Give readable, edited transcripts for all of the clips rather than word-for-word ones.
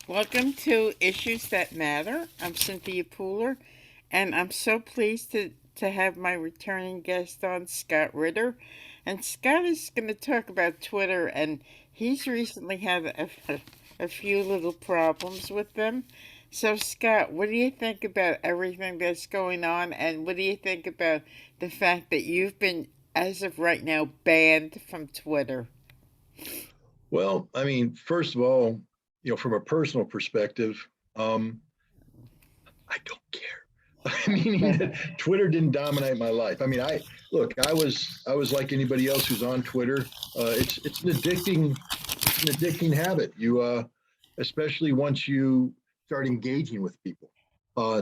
Welcome to Issues That Matter. I'm Cynthia Pooler, and I'm so pleased to have my returning guest on, Scott Ritter. And Scott is going to talk about Twitter, and he's recently had a few little problems with them. So, Scott, what do you think about everything that's going on, and what do you think about the fact that you've been, as of right now, banned from Twitter? Well, I mean, first of all, from a personal perspective, um, I don't care. I mean, Twitter didn't dominate my life. I mean, I was like anybody else who's on Twitter. It's an addicting habit. Especially once you start engaging with people.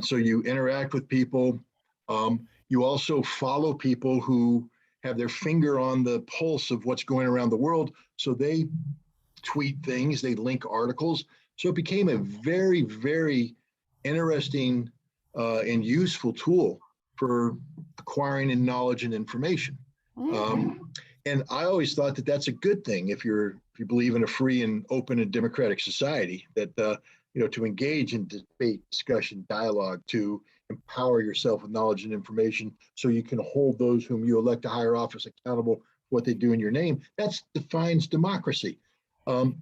So you interact with people. You also follow people who have their finger on the pulse of what's going around the world. So they tweet things, they link articles. So it became a very, very interesting and useful tool for acquiring in knowledge and information. Mm. Um, and I always thought that that's a good thing if you believe in a free and open and democratic society. That to engage in debate, discussion, dialogue, to empower yourself with knowledge and information, so you can hold those whom you elect to higher office accountable for what they do in your name. That defines democracy. Um,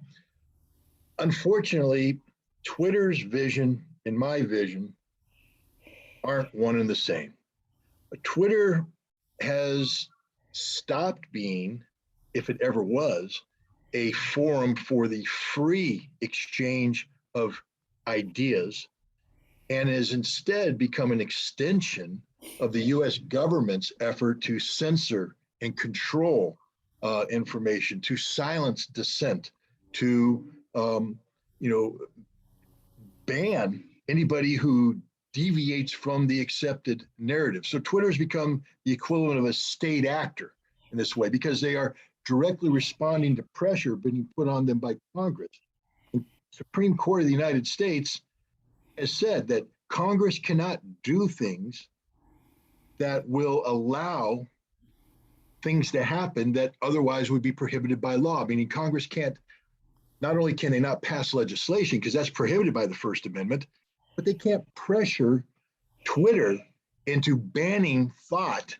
Unfortunately, Twitter's vision and my vision aren't one and the same. Twitter has stopped being, if it ever was, a forum for the free exchange of ideas and has instead become an extension of the US government's effort to censor and control information, to silence dissent, to you know, ban anybody who deviates from the accepted narrative. So Twitter's become the equivalent of a state actor in this way because they are directly responding to pressure being put on them by Congress. The Supreme Court of the United States has said that Congress cannot do things that will allow things to happen that otherwise would be prohibited by law. Meaning Congress can't, not only can they not pass legislation because that's prohibited by the First Amendment, but they can't pressure Twitter into banning thought,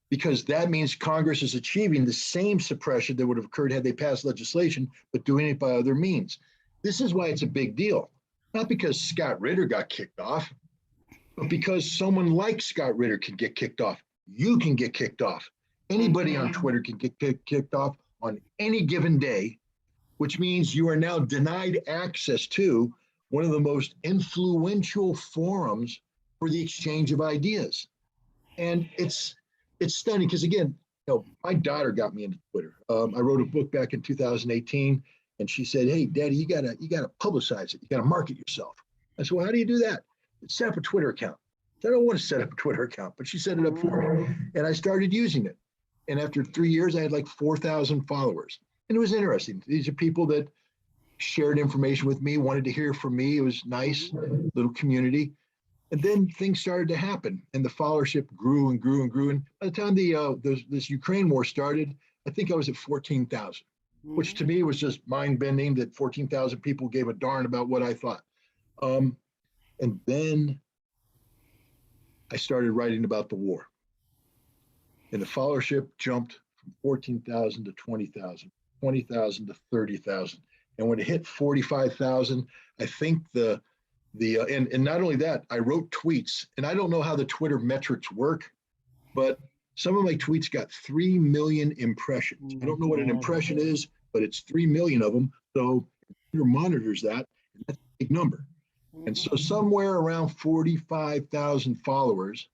because that means Congress is achieving the same suppression that would have occurred had they passed legislation, but doing it by other means. This is why it's a big deal. Not because Scott Ritter got kicked off, but because someone like Scott Ritter can get kicked off. You can get kicked off. Anybody on Twitter can get kicked off on any given day, which means you are now denied access to one of the most influential forums for the exchange of ideas. And it's stunning because again, my daughter got me into Twitter. I wrote a book back in 2018, and she said, "Hey, Daddy, you gotta publicize it. You gotta market yourself." I said, "Well, how do you do that?" Set up a Twitter account. I don't want to set up a Twitter account, but she set it up for me, and I started using it. And after 3 years, I had like 4,000 followers, and it was interesting. These are people that shared information with me, wanted to hear from me. It was nice, little community. And then things started to happen, and the followership grew and grew and grew. And by the time this Ukraine war started, I think I was at 14,000, which to me was just mind bending that 14,000 people gave a darn about what I thought. Um, and then I started writing about the war, and the followership jumped from 14,000 to 20,000, 20,000 to 30,000. And when it hit 45,000, I think and not only that, I wrote tweets, and I don't know how the Twitter metrics work, but some of my tweets got 3 million impressions. I don't know what an impression is, but it's 3 million of them. So Twitter monitors that, and that's a big number. And so somewhere around 45,000 followers,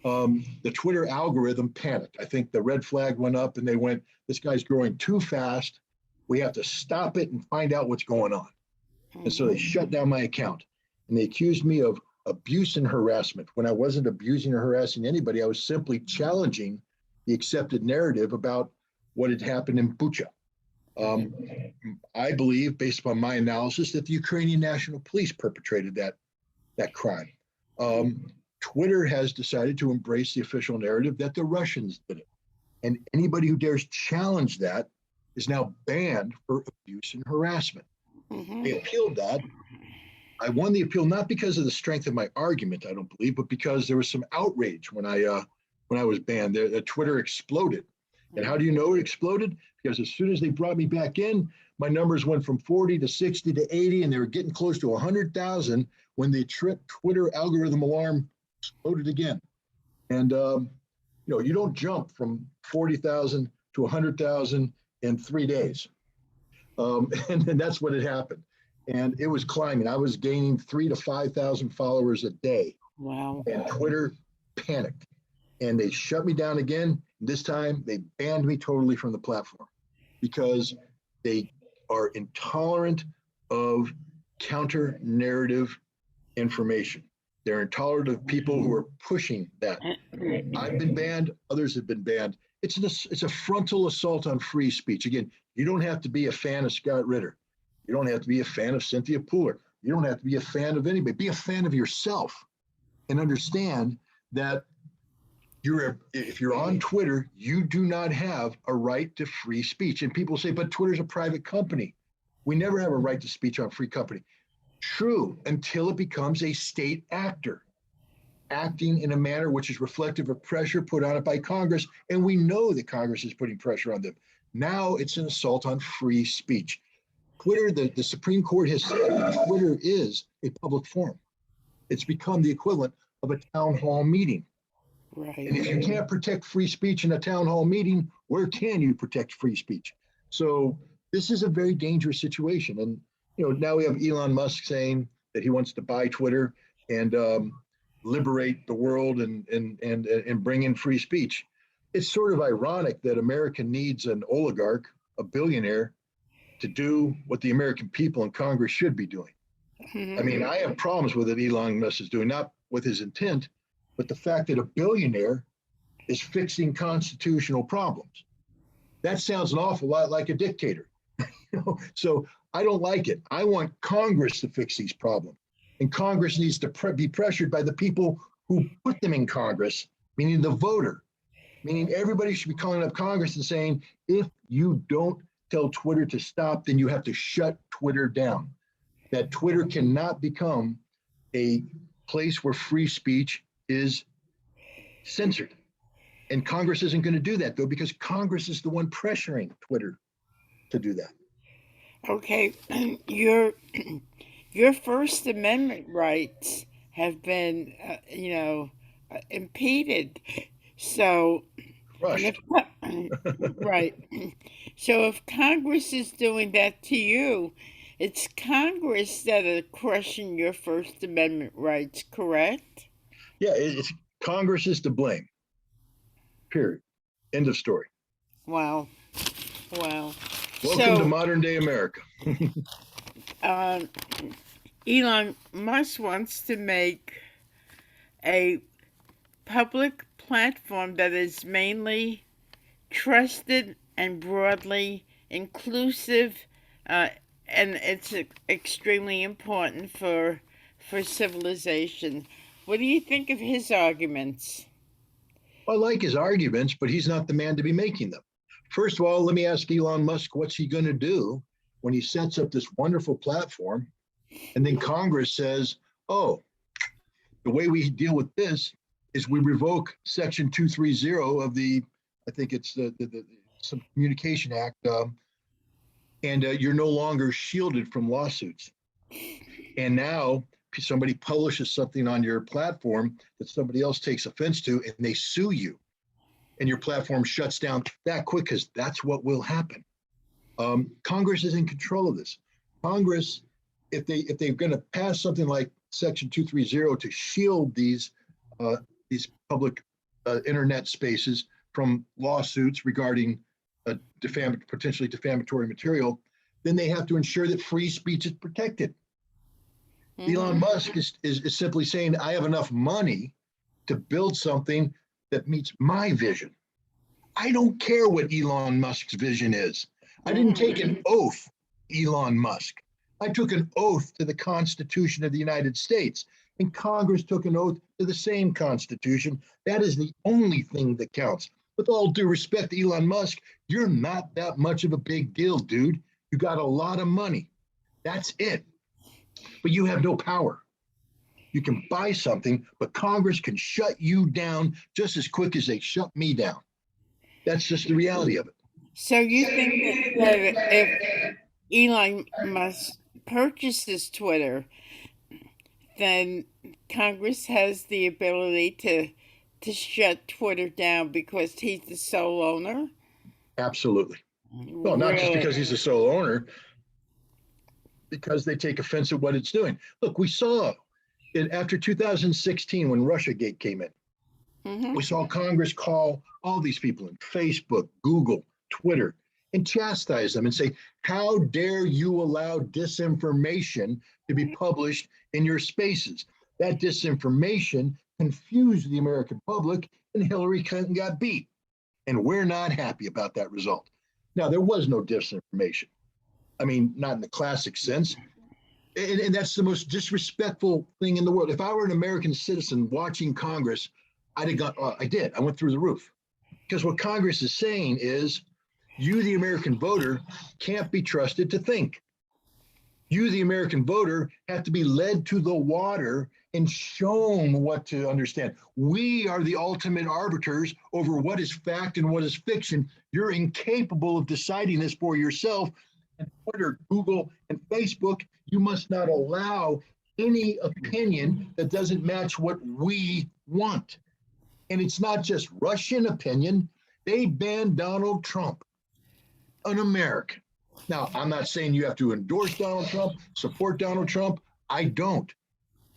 the Twitter algorithm panicked. I think the red flag went up, and they went, "This guy's growing too fast. We have to stop it and find out what's going on." And so they shut down my account, and they accused me of abuse and harassment when I wasn't abusing or harassing anybody. I was simply challenging the accepted narrative about what had happened in Bucha. Um, I believe, based upon my analysis, that the Ukrainian National Police perpetrated that crime. Twitter has decided to embrace the official narrative that the Russians did it, and anybody who dares challenge that is now banned for abuse and harassment. They appealed that. I won the appeal not because of the strength of my argument, I don't believe, but because there was some outrage when I was banned. Twitter exploded. And how do you know it exploded? Because as soon as they brought me back in, my numbers went from 40 to 60 to 80, and they were getting close to 100,000 when the Twitter algorithm alarm exploded again. And you don't jump from 40,000 to 100,000 in 3 days. And that's what had happened. And it was climbing. I was gaining 3,000 to 5,000 followers a day. Wow. And Twitter panicked and they shut me down again. This time they banned me totally from the platform because they are intolerant of counter narrative information. They're intolerant of people who are pushing that. I've been banned. Others have been banned. It's a frontal assault on free speech. Again, you don't have to be a fan of Scott Ritter. You don't have to be a fan of Cynthia Pooler. You don't have to be a fan of anybody. Be a fan of yourself and understand that if you're on Twitter, you do not have a right to free speech. And people say, but Twitter's a private company. We never have a right to speech on free company. True, until it becomes a state actor, acting in a manner which is reflective of pressure put on it by Congress. And we know that Congress is putting pressure on them. Now it's an assault on free speech. Twitter, the Supreme Court has said Twitter is a public forum. It's become the equivalent of a town hall meeting. Right. And if you can't protect free speech in a town hall meeting, where can you protect free speech? So this is a very dangerous situation. And now we have Elon Musk saying that he wants to buy Twitter and liberate the world and bring in free speech. It's sort of ironic that America needs an oligarch, a billionaire, to do what the American people and Congress should be doing. I mean, I have problems with what Elon Musk is doing, not with his intent, but the fact that a billionaire is fixing constitutional problems. That sounds an awful lot like a dictator. So I don't like it. I want Congress to fix these problems. And Congress needs to be pressured by the people who put them in Congress, meaning the voter, meaning everybody should be calling up Congress and saying, if you don't tell Twitter to stop, then you have to shut Twitter down. That Twitter cannot become a place where free speech is censored. And Congress isn't going to do that, though, because Congress is the one pressuring Twitter to do that. Okay, your First Amendment rights have been, impeded. So, Crushed. right. So if Congress is doing that to you, it's Congress that are crushing your First Amendment rights, correct? Yeah, it's Congress is to blame. Period. End of story. Wow. Wow. Welcome to modern day America. Elon Musk wants to make a public platform that is mainly trusted and broadly inclusive, and it's extremely important for civilization. What do you think of his arguments? I like his arguments, but he's not the man to be making them. First of all, let me ask Elon Musk, what's he going to do when he sets up this wonderful platform and then Congress says, oh, the way we deal with this is we revoke Section 230 of the, I think it's some Communication Act, and you're no longer shielded from lawsuits. And now somebody publishes something on your platform that somebody else takes offense to, and they sue you, and your platform shuts down that quick, because that's what will happen. Congress is in control of this. Congress, if they're going to pass something like Section 230 to shield these public internet spaces from lawsuits regarding potentially defamatory material, then they have to ensure that free speech is protected. Mm-hmm. Elon Musk is simply saying, I have enough money to build something that meets my vision. I don't care what Elon Musk's vision is. I didn't take an oath, Elon Musk. I took an oath to the Constitution of the United States, and Congress took an oath to the same Constitution. That is the only thing that counts. With all due respect, Elon Musk, you're not that much of a big deal, dude. You got a lot of money. That's it. But you have no power. You can buy something, but Congress can shut you down just as quick as they shut me down. That's just the reality of it. So you think that if Elon Musk purchases Twitter, then Congress has the ability to shut Twitter down because he's the sole owner? Absolutely. Well, not just Really? because he's the sole owner, because they take offense at what it's doing. Look, we saw it after 2016 when Russiagate came in. Hmm. We saw Congress call all these people in Facebook, Google, Twitter, and chastise them and say, how dare you allow disinformation to be published in your spaces? That disinformation confused the American public, and Hillary Clinton got beat. And we're not happy about that result. Now, there was no disinformation. I mean, not in the classic sense. And that's the most disrespectful thing in the world. If I were an American citizen watching Congress, I'd have got, I did. I went through the roof. Because what Congress is saying is, you, the American voter, can't be trusted to think. You, the American voter, have to be led to the water and shown what to understand. We are the ultimate arbiters over what is fact and what is fiction. You're incapable of deciding this for yourself. And Twitter, Google, and Facebook, you must not allow any opinion that doesn't match what we want. And it's not just Russian opinion. They banned Donald Trump, an American. Now, I'm not saying you have to endorse Donald Trump, support Donald Trump. I don't.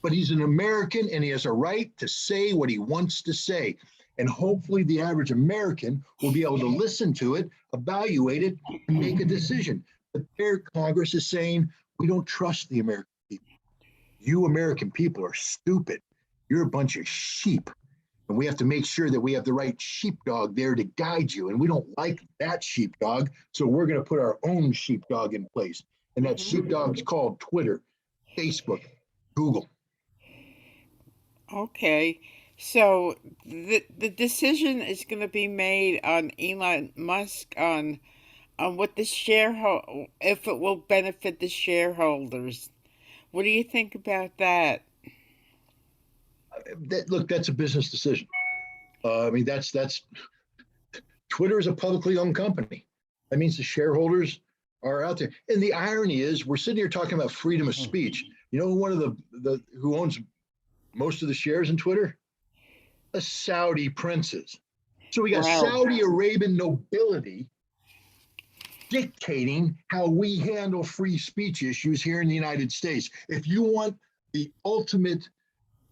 But he's an American and he has a right to say what he wants to say. And hopefully, the average American will be able to listen to it, evaluate it, and make a decision. But their Congress is saying, we don't trust the American people. You American people are stupid. You're a bunch of sheep. And we have to make sure that we have the right sheepdog there to guide you. And we don't like that sheepdog. So we're going to put our own sheepdog in place. And that sheepdog is called Twitter, Facebook, Google. Okay. So the decision is going to be made on Elon Musk on what the shareholder, if it will benefit the shareholders. What do you think about that? Look, that's a business decision. I mean, that's Twitter is a publicly owned company. That means the shareholders are out there. And the irony is, we're sitting here talking about freedom of speech. You know, one of the who owns most of the shares in Twitter? The Saudi princes. So we got Wow. Saudi Arabian nobility dictating how we handle free speech issues here in the United States. If you want the ultimate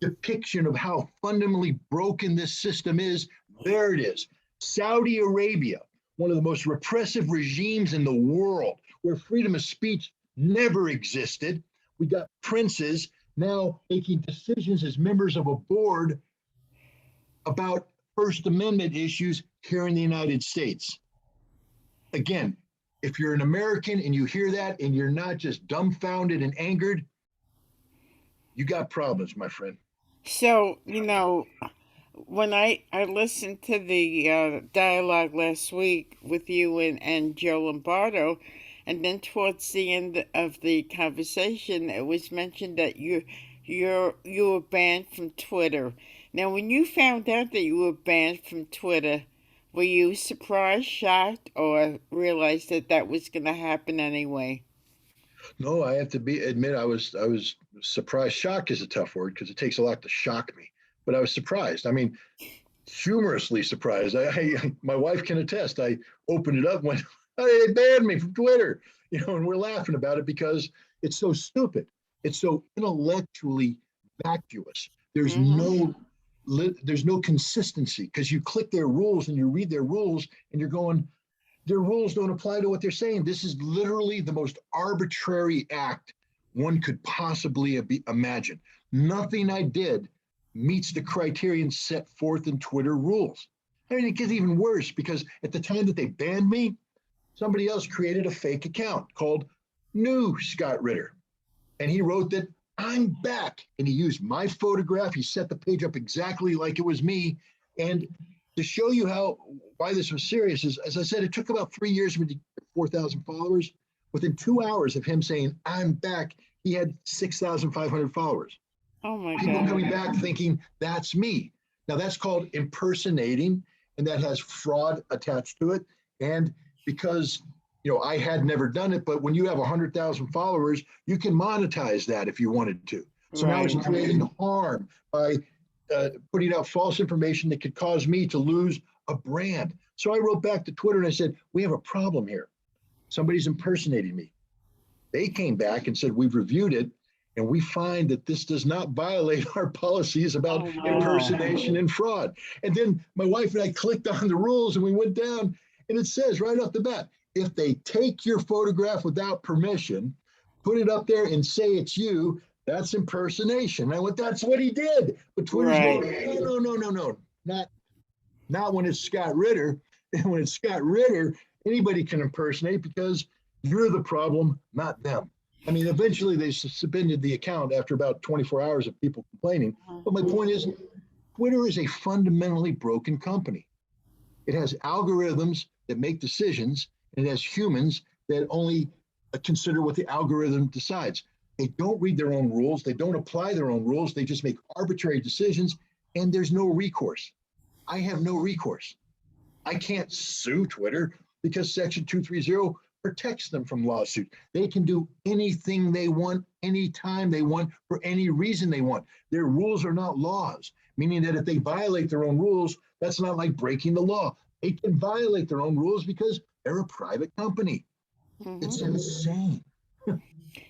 depiction of how fundamentally broken this system is, there it is. Saudi Arabia, one of the most repressive regimes in the world, where freedom of speech never existed. We got princes now making decisions as members of a board about First Amendment issues here in the United States. Again, if you're an American and you hear that and you're not just dumbfounded and angered, you got problems, my friend. So, when I listened to the dialogue last week with you and Joe Lombardo, and then towards the end of the conversation, it was mentioned that you were banned from Twitter. Now, when you found out that you were banned from Twitter, were you surprised, shocked, or realized that that was going to happen anyway? No, I have to admit I was surprised. Shock is a tough word because it takes a lot to shock me. But I was surprised. I mean, humorously surprised. My wife can attest. I opened it up and went, hey, they banned me from Twitter. And we're laughing about it because it's so stupid. It's so intellectually vacuous. There's Mm-hmm. no there's no consistency because you click their rules and you read their rules and you're going, their rules don't apply to what they're saying. This is literally the most arbitrary act one could possibly imagine. Nothing I did meets the criterion set forth in Twitter rules. I mean, it gets even worse because at the time that they banned me, somebody else created a fake account called New Scott Ritter. And he wrote that I'm back. And he used my photograph. He set the page up exactly like it was me. And to show you why this was serious is, as I said, it took about 3 years for me to get 4,000 followers. Within 2 hours of him saying, I'm back, he had 6,500 followers. Oh my People coming God. back thinking that's me. Now that's called impersonating, and that has fraud attached to it. And because I had never done it, but when you have 100,000 followers, you can monetize that if you wanted to. So now it's Right. creating harm by putting out false information that could cause me to lose a brand. So I wrote back to Twitter and I said, we have a problem here. Somebody's impersonating me. They came back and said, we've reviewed it, and we find that this does not violate our policies about Oh no. impersonation and fraud. And then my wife and I clicked on the rules and we went down, and it says right off the bat, if they take your photograph without permission, put it up there and say it's you, that's impersonation. And I went, that's what he did. But Twitter's Right. going, no, not when it's Scott Ritter. And when it's Scott Ritter, anybody can impersonate because you're the problem, not them. I mean, eventually they suspended the account after about 24 hours of people complaining. But my point is, Twitter is a fundamentally broken company. It has algorithms that make decisions, and it has humans that only consider what the algorithm decides. They don't read their own rules. They don't apply their own rules. They just make arbitrary decisions, and there's no recourse. I have no recourse. I can't sue Twitter because Section 230 protects them from lawsuit. They can do anything they want, anytime they want, for any reason they want. Their rules are not laws, meaning that if they violate their own rules, that's not like breaking the law. They can violate their own rules because they're a private company. It's insane.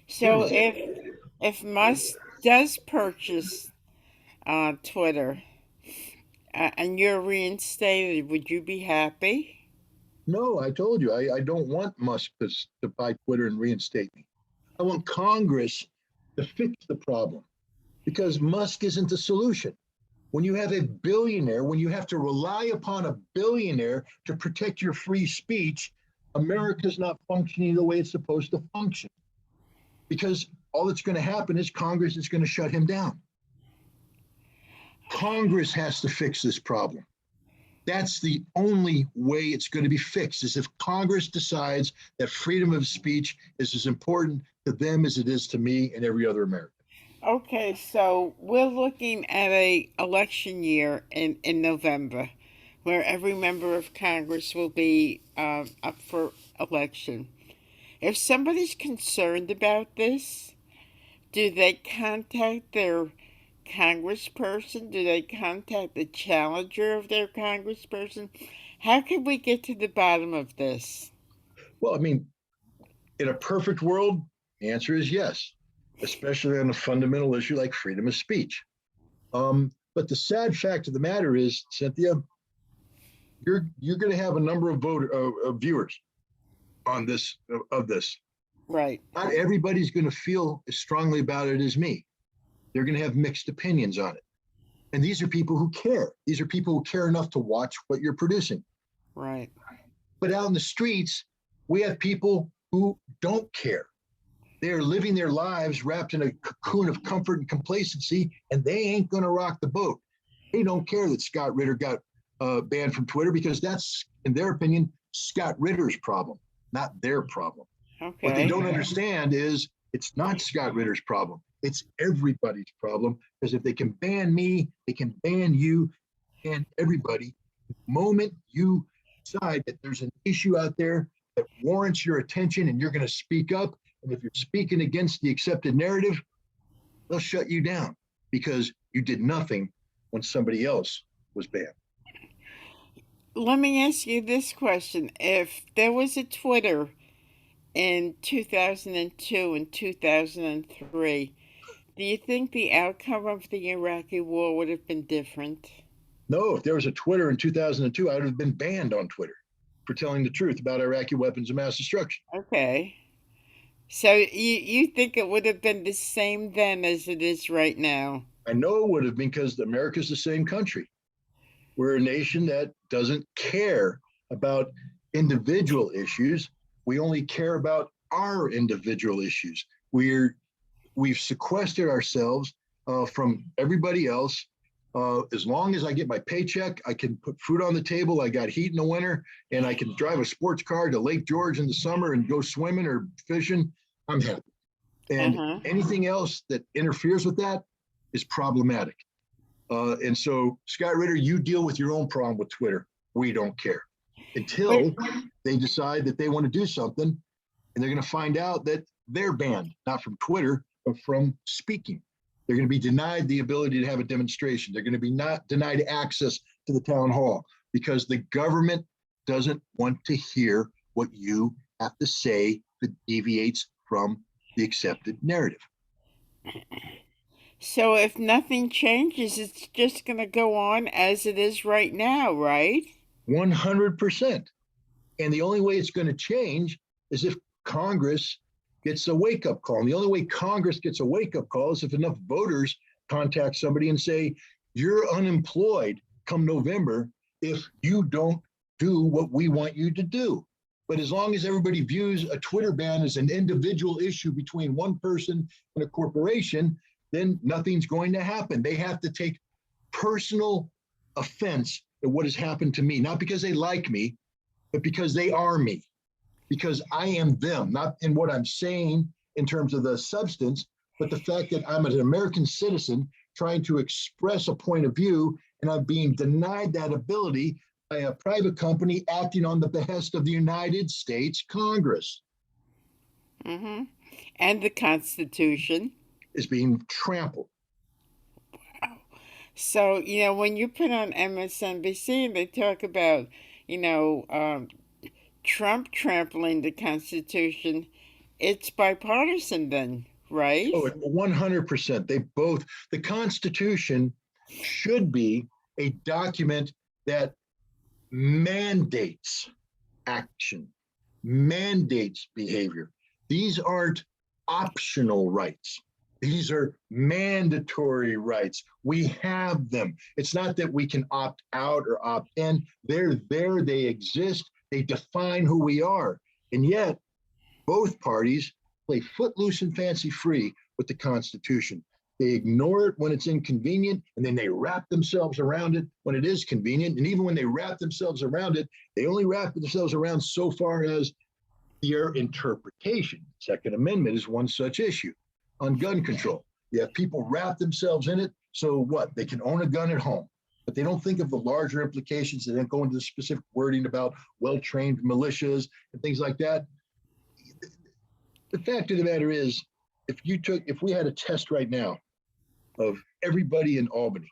So if Musk does purchase Twitter and you're reinstated, would you be happy? No, I told you, I don't want Musk to buy Twitter and reinstate me. I want Congress to fix the problem because Musk isn't the solution. When you have a billionaire, when you have to rely upon a billionaire to protect your free speech, America's not functioning the way it's supposed to function. Because all that's going to happen is Congress is going to shut him down. Congress has to fix this problem. That's the only way it's going to be fixed, is if Congress decides that freedom of speech is as important to them as it is to me and every other American. Okay, so we're looking at a election year in November, where every member of Congress will be up for election. If somebody's concerned about this, do they contact their congressperson? Do they contact the challenger of their congressperson? How can we get to the bottom of this? Well, I mean, in a perfect world, the answer is yes, especially on a fundamental issue like freedom of speech. But the sad fact of the matter is, Cynthia, you're going to have a number of viewers on this of this. Right. Not everybody's going to feel as strongly about it as me. They're going to have mixed opinions on it. And these are people who care. These are people who care enough to watch what you're producing. Right. But out in the streets, we have people who don't care. They're living their lives wrapped in a cocoon of comfort and complacency, and they ain't going to rock the boat. They don't care that Scott Ritter got banned from Twitter because that's, in their opinion, Scott Ritter's problem, not their problem. What they Okay. don't understand is it's not Scott Ritter's problem. It's everybody's problem, because if they can ban me, they can ban you and everybody. The moment you decide that there's an issue out there that warrants your attention and you're going to speak up, and if you're speaking against the accepted narrative, they'll shut you down because you did nothing when somebody else was banned. Let me ask you this question. If there was a Twitter in 2002 and 2003, do you think the outcome of the Iraqi war would have been different? No, if there was a Twitter in 2002, I would have been banned on Twitter for telling the truth about Iraqi weapons of mass destruction. Okay. So you think it would have been the same then as it is right now? I know it would have been because America's the same country. We're a nation that doesn't care about individual issues. We only care about our individual issues. We've sequestered ourselves from everybody else, As long as I get my paycheck, I can put food on the table. I got heat in the winter, and I can drive a sports car to Lake George in the summer and go swimming or fishing. I'm happy. And Uh-huh. anything else that interferes with that is problematic. And so, Scott Ritter, you deal with your own problem with Twitter. We don't care But until they decide that they want to do something, and they're going to find out that they're banned, not from Twitter, but from speaking. They're going to be denied the ability to have a demonstration. They're going to be not denied access to the town hall because the government doesn't want to hear what you have to say that deviates from the accepted narrative. so if nothing changes, it's just going to go on as it is right now, right? 100%. And the only way it's going to change is if Congress gets a wake up call. And the only way Congress gets a wake up call is if enough voters contact somebody and say, you're unemployed come November if you don't do what we want you to do. But as long as everybody views a Twitter ban as an individual issue between one person and a corporation, then nothing's going to happen. They have to take personal offense at what has happened to me, not because they like me, but because they are me, because I am them, not in what I'm saying in terms of the substance, but the fact that I'm an American citizen trying to express a point of view, and I'm being denied that ability by a private company acting on the behest of the United States Congress. Mm-hmm. And the Constitution. Is being trampled. So, when you put on MSNBC and they talk about, you know, um, Trump trampling the Constitution, it's bipartisan then, right? Oh, 100%. The Constitution should be a document that mandates action, mandates behavior. These aren't optional rights. These are mandatory rights. We have them. It's not that we can opt out or opt in. They're there, they exist, they define who we are. And yet, both parties play footloose and fancy free with the Constitution. They ignore it when it's inconvenient, and then they wrap themselves around it when it is convenient. And even when they wrap themselves around it, they only wrap themselves around so far as their interpretation. Second Amendment is one such issue. On gun control, you have people wrap themselves in it. So what? They can own a gun at home, but they don't think of the larger implications. They don't go into the specific wording about well-trained militias and things like that. The fact of the matter is, if we had a test right now of everybody in Albany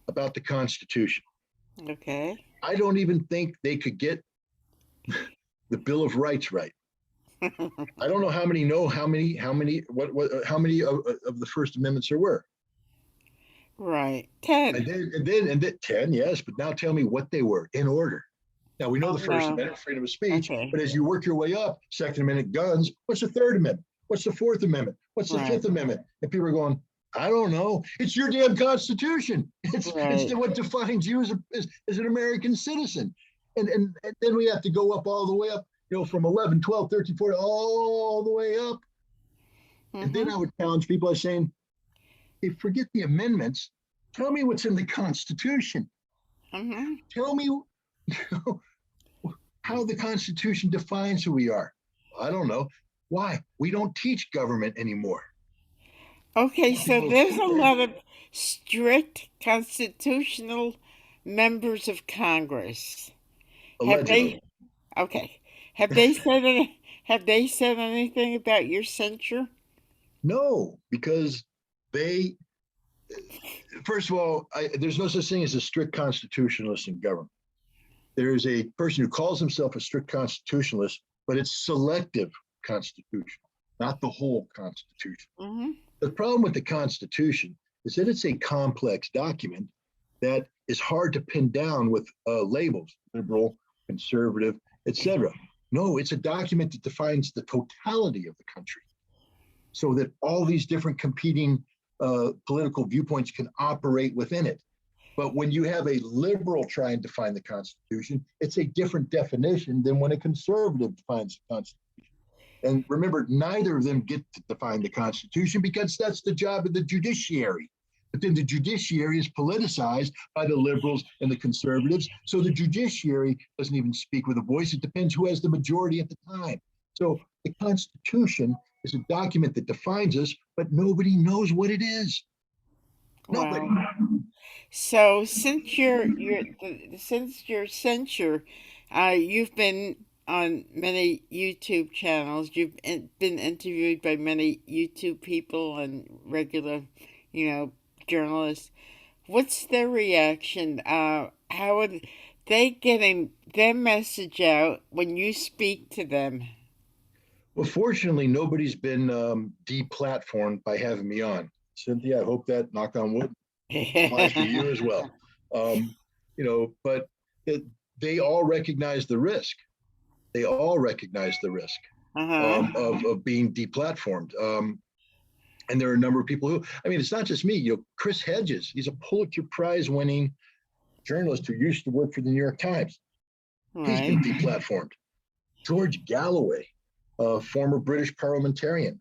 about the Constitution, Okay. I don't even think they could get the Bill of Rights right. I don't know how many how many of the First Amendments there were. Right. 10. And then 10, yes, but now tell me what they were in order. Now we know Oh, the First no. Amendment, freedom of speech, Okay. but as you work your way up, Second Amendment, guns, what's the Third Amendment? What's the Fourth Amendment? What's the Right. Fifth Amendment? And people are going, I don't know. It's your damn Constitution. It's Right. what defines you as an American citizen. And then we have to go up all the way up, from 11, 12, 13, 14, all the way up. And then Mm-hmm. I would challenge people by saying, hey, forget the amendments. Tell me what's in the Constitution. Mm-hmm. Tell me how the Constitution defines who we are. I don't know. Why? We don't teach government anymore. Okay, so People, there's a lot of strict constitutional members of Congress. Have allegedly. they? Okay. Have they said anything about your censure? No, because they, first of all, there's no such thing as a strict constitutionalist in government. There's a person who calls himself a strict constitutionalist, but it's selective constitutional, not the whole Constitution. Mm-hmm. The problem with the Constitution is that it's a complex document that is hard to pin down with labels, liberal, conservative, etc. No, it's a document that defines the totality of the country so that all these different competing political viewpoints can operate within it. But when you have a liberal try and define the Constitution, it's a different definition than when a conservative defines the Constitution. And remember, neither of them get to define the Constitution because that's the job of the judiciary. But then the judiciary is politicized by the liberals and the conservatives. So the judiciary doesn't even speak with a voice. It depends who has the majority at the time. So the Constitution is a document that defines us, but nobody knows what it is. Nobody. Wow. So since your censure, you've been on many YouTube channels. Been interviewed by many YouTube people and regular, you know, journalists. What's their reaction? How are they getting their message out when you speak to them? Well, fortunately, nobody's been deplatformed by having me on. Cynthia, I hope that, knock on wood, applies to you as well. Um, but it, they all recognize the risk. They all recognize the risk Uh-huh. of being deplatformed. And there are a number of people who, I mean, it's not just me. Chris Hedges, he's a Pulitzer Prize winning journalist who used to work for the New York Times. He's Right. been deplatformed. George Galloway, a former British parliamentarian,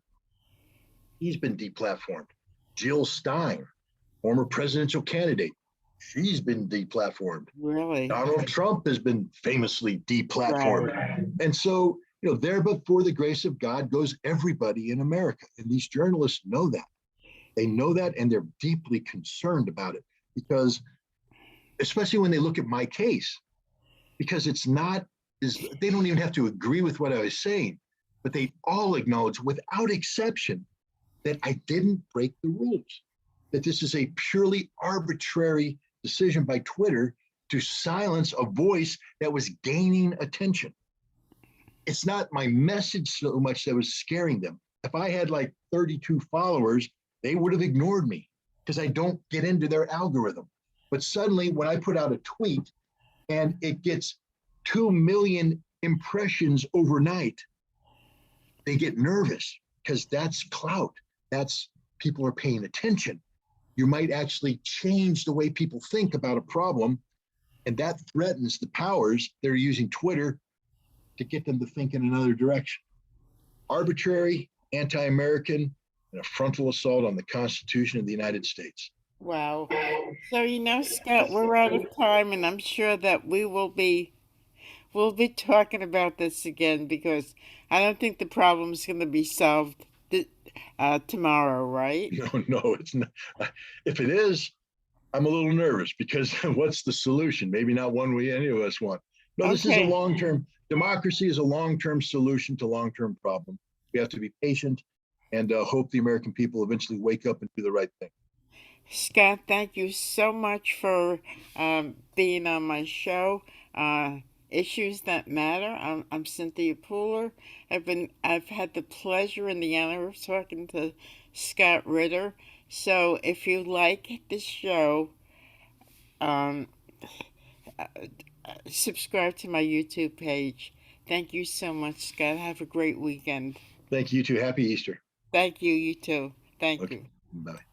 he's been deplatformed. Jill Stein, former presidential candidate, she's been deplatformed. Really. Donald Trump has been famously Right. deplatformed. And so, there before the grace of God goes everybody in America. And these journalists know that. They know that, and they're deeply concerned about it because, especially when they look at my case, because it's not, they don't even have to agree with what I was saying, but they all acknowledge without exception that I didn't break the rules, that this is a purely arbitrary decision by Twitter to silence a voice that was gaining attention. It's not my message so much that was scaring them. If I had like 32 followers, they would have ignored me because I don't get into their algorithm. But suddenly, when I put out a tweet and it gets 2 million impressions overnight, they get nervous because that's clout. That's people are paying attention. You might actually change the way people think about a problem, and that threatens the powers that are using Twitter to get them to think in another direction. Arbitrary, anti-American, and a frontal assault on the Constitution of the United States. Wow. So, Scott, we're out of time, and I'm sure that we'll be talking about this again because I don't think the problem's going to be solved tomorrow, right? No, it's not. If it is, I'm a little nervous because what's the solution? Maybe not one we any of us want. No, this is a Okay. long-term democracy is a long-term solution to long-term problem. We have to be patient and hope the American people eventually wake up and do the right thing. Scott, thank you so much for being on my show. Issues that matter. I'm Cynthia Pooler. I've had the pleasure and the honor of talking to Scott Ritter. So if you like this show, um, uh, subscribe to my YouTube page. Thank you so much, Scott. Have a great weekend. Thank you too. Happy Easter. Thank you. You too. Thank Okay. you. Bye.